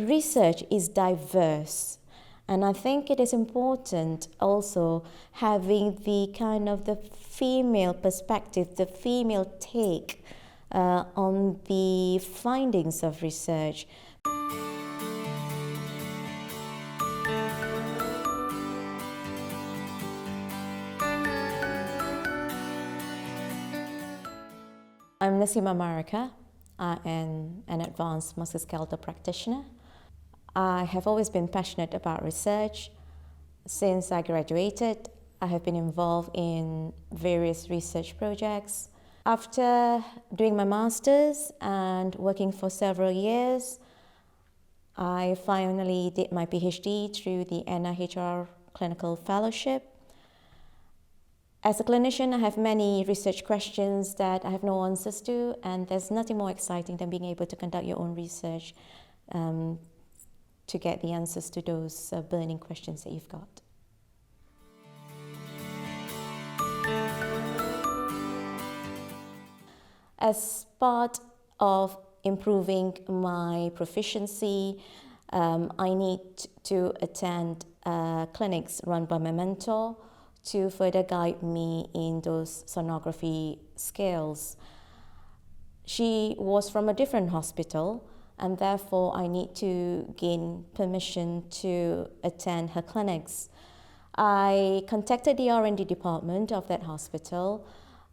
research is diverse. And I think it is important also having the kind of the female perspective, the female take on the findings of research. I'm Nasimah Maricar. I am an advanced musculoskeletal practitioner. I have always been passionate about research. Since I graduated, I have been involved in various research projects. After doing my master's and working for several years, I finally did my PhD through the NIHR Clinical Fellowship. As a clinician, I have many research questions that I have no answers to, and there's nothing more exciting than being able to conduct your own research to get the answers to those burning questions that you've got. As part of improving my proficiency, I need to attend clinics run by my mentor to further guide me in those sonography skills. She was from a different hospital, and therefore I need to gain permission to attend her clinics. I contacted the R&D department of that hospital.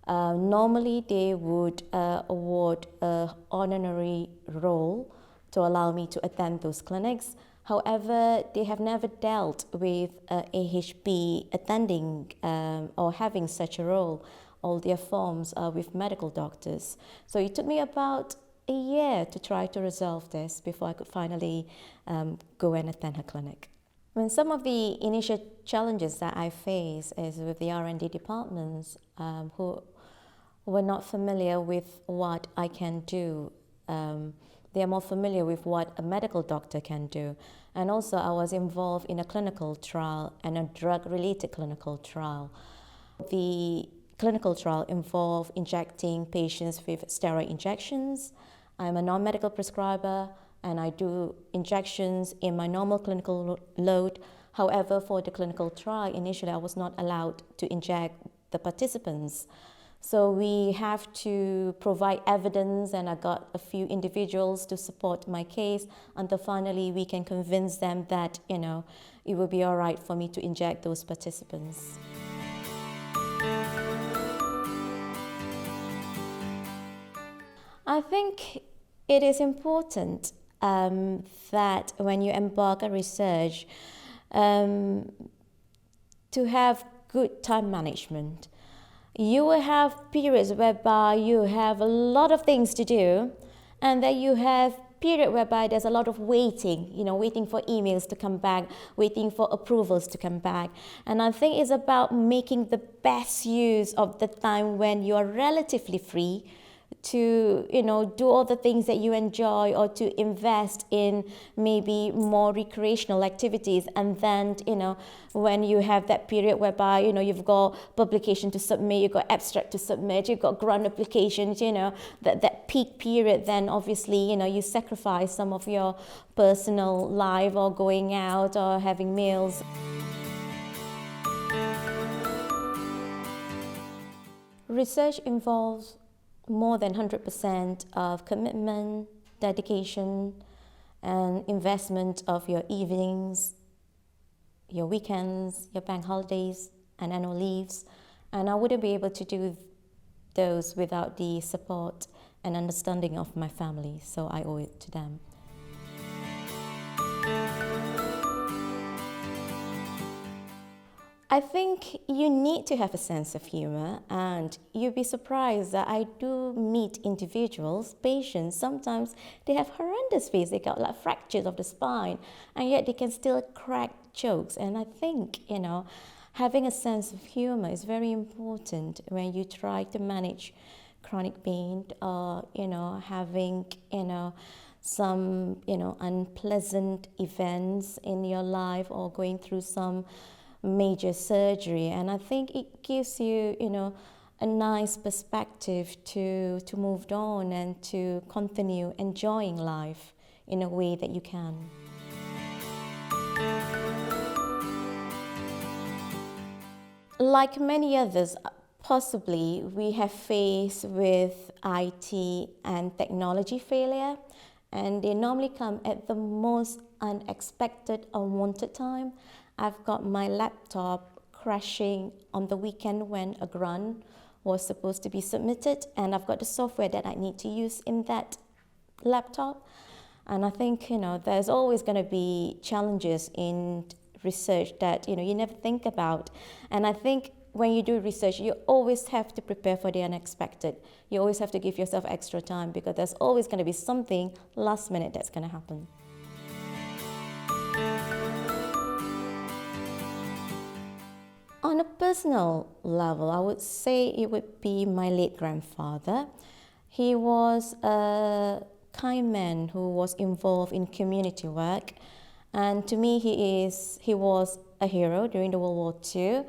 Normally they would award an honorary role to allow me to attend those clinics. However, they have never dealt with AHP attending or having such a role. All their forms are with medical doctors. So it took me about a year to try to resolve this before I could finally go and attend her clinic. When some of the initial challenges that I face is with the R&D departments who were not familiar with what I can do. They are more familiar with what a medical doctor can do. And also I was involved in a clinical trial and a drug-related clinical trial. The clinical trial involved injecting patients with steroid injections. I'm a non-medical prescriber and I do injections in my normal clinical load. However, for the clinical trial, initially I was not allowed to inject the participants. So we have to provide evidence, and I got a few individuals to support my case until finally we can convince them that, it will be all right for me to inject those participants. I think it is important that when you embark on research, to have good time management. You will have periods whereby you have a lot of things to do, and then you have period whereby there's a lot of waiting, waiting for emails to come back, waiting for approvals to come back. And I think it's about making the best use of the time when you are relatively free to, do all the things that you enjoy, or to invest in maybe more recreational activities. And then, when you have that period whereby, you've got publication to submit, you've got abstract to submit, you've got grant applications, that peak period, then obviously, you sacrifice some of your personal life or going out or having meals. Research involves more than 100% of commitment, dedication, and investment of your evenings, your weekends, your bank holidays, and annual leaves. And I wouldn't be able to do those without the support and understanding of my family, so I owe it to them. I think you need to have a sense of humor, and you'd be surprised that I do meet individuals, patients, sometimes they have horrendous face, they got like fractures of the spine, and yet they can still crack jokes. And I think, having a sense of humor is very important when you try to manage chronic pain or, having, some, unpleasant events in your life or going through some major surgery. And I think it gives you, a nice perspective to move on and to continue enjoying life, in a way that you can. Like many others, possibly we have faced with IT and technology failure, and they normally come at the most unexpected, unwanted time. I've got my laptop crashing on the weekend when a grant was supposed to be submitted, and I've got the software that I need to use in that laptop. And I think, there's always going to be challenges in research that, you never think about. And I think when you do research, you always have to prepare for the unexpected. You always have to give yourself extra time, because there's always going to be something last minute that's going to happen. On a personal level, I would say it would be my late grandfather. He was a kind man who was involved in community work, and to me he was a hero during the World War II,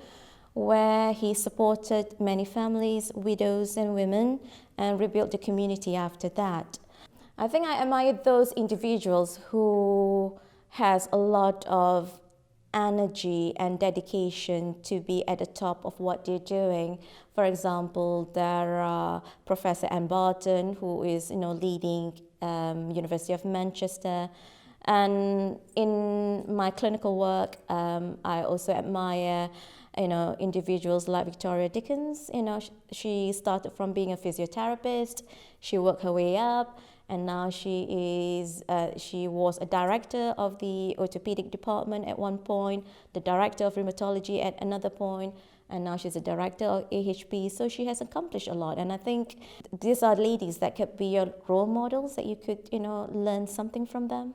where he supported many families, widows and women, and rebuilt the community after that. I think I admire those individuals who has a lot of energy and dedication to be at the top of what they're doing. For example, there are Professor Anne Barton, who is leading University of Manchester. And in my clinical work, I also admire individuals like Victoria Dickens. She started from being a physiotherapist, she worked her way up, and now she was a director of the orthopedic department at one point, the director of rheumatology at another point, and now she's a director of AHP. So she has accomplished a lot, and I think these are ladies that could be your role models, that you could learn something from them.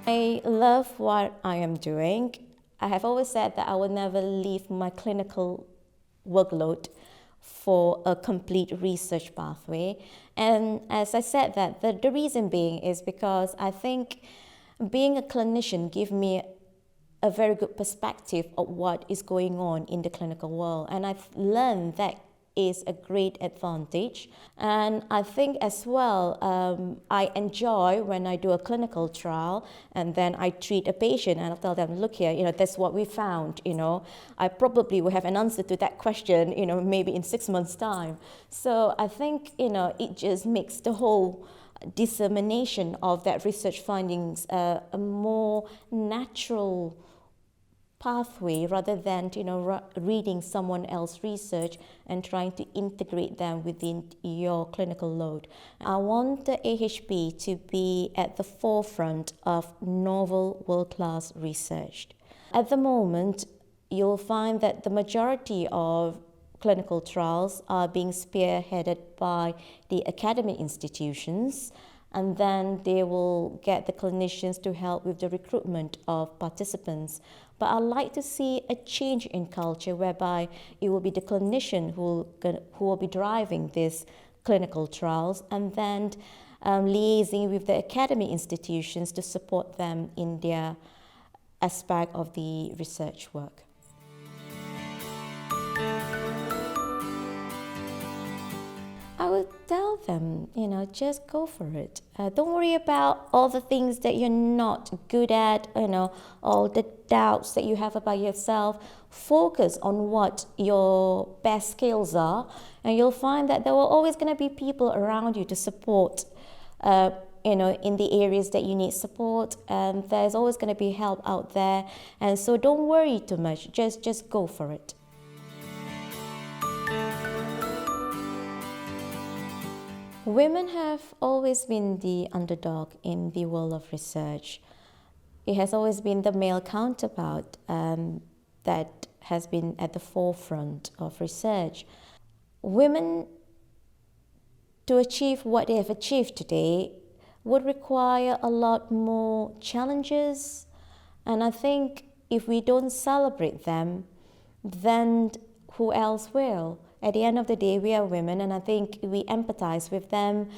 I love what I am doing. I have always said that I will never leave my clinical workload for a complete research pathway. And as I said that, the reason being is because I think being a clinician gives me a very good perspective of what is going on in the clinical world. And I've learned that is a great advantage. And I think as well, I enjoy when I do a clinical trial and then I treat a patient and I'll tell them, look here, that's what we found, I probably will have an answer to that question, maybe in 6 months' time. So I think, it just makes the whole dissemination of that research findings a more natural pathway, rather than reading someone else's research and trying to integrate them within your clinical load. I want the AHP to be at the forefront of novel world-class research. At the moment, you'll find that the majority of clinical trials are being spearheaded by the academic institutions, and then they will get the clinicians to help with the recruitment of participants. But I'd like to see a change in culture whereby it will be the clinician who will be driving these clinical trials, and then liaising with the academic institutions to support them in their aspect of the research work. I would tell them, just go for it. Don't worry about all the things that you're not good at, all the doubts that you have about yourself. Focus on what your best skills are, and you'll find that there will always going to be people around you to support, in the areas that you need support, and there's always going to be help out there. And so don't worry too much, just go for it. Women have always been the underdog in the world of research. It has always been the male counterpart that has been at the forefront of research. Women, to achieve what they have achieved today, would require a lot more challenges. And I think if we don't celebrate them, then who else will? At the end of the day, we are women, and I think we empathize with them.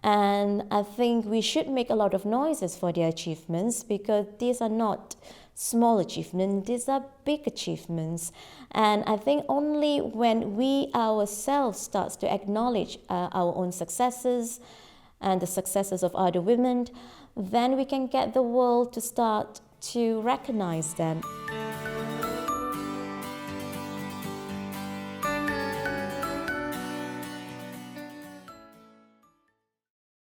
And I think we should make a lot of noises for their achievements, because these are not small achievements, these are big achievements. And I think only when we ourselves start to acknowledge our own successes and the successes of other women, then we can get the world to start to recognize them.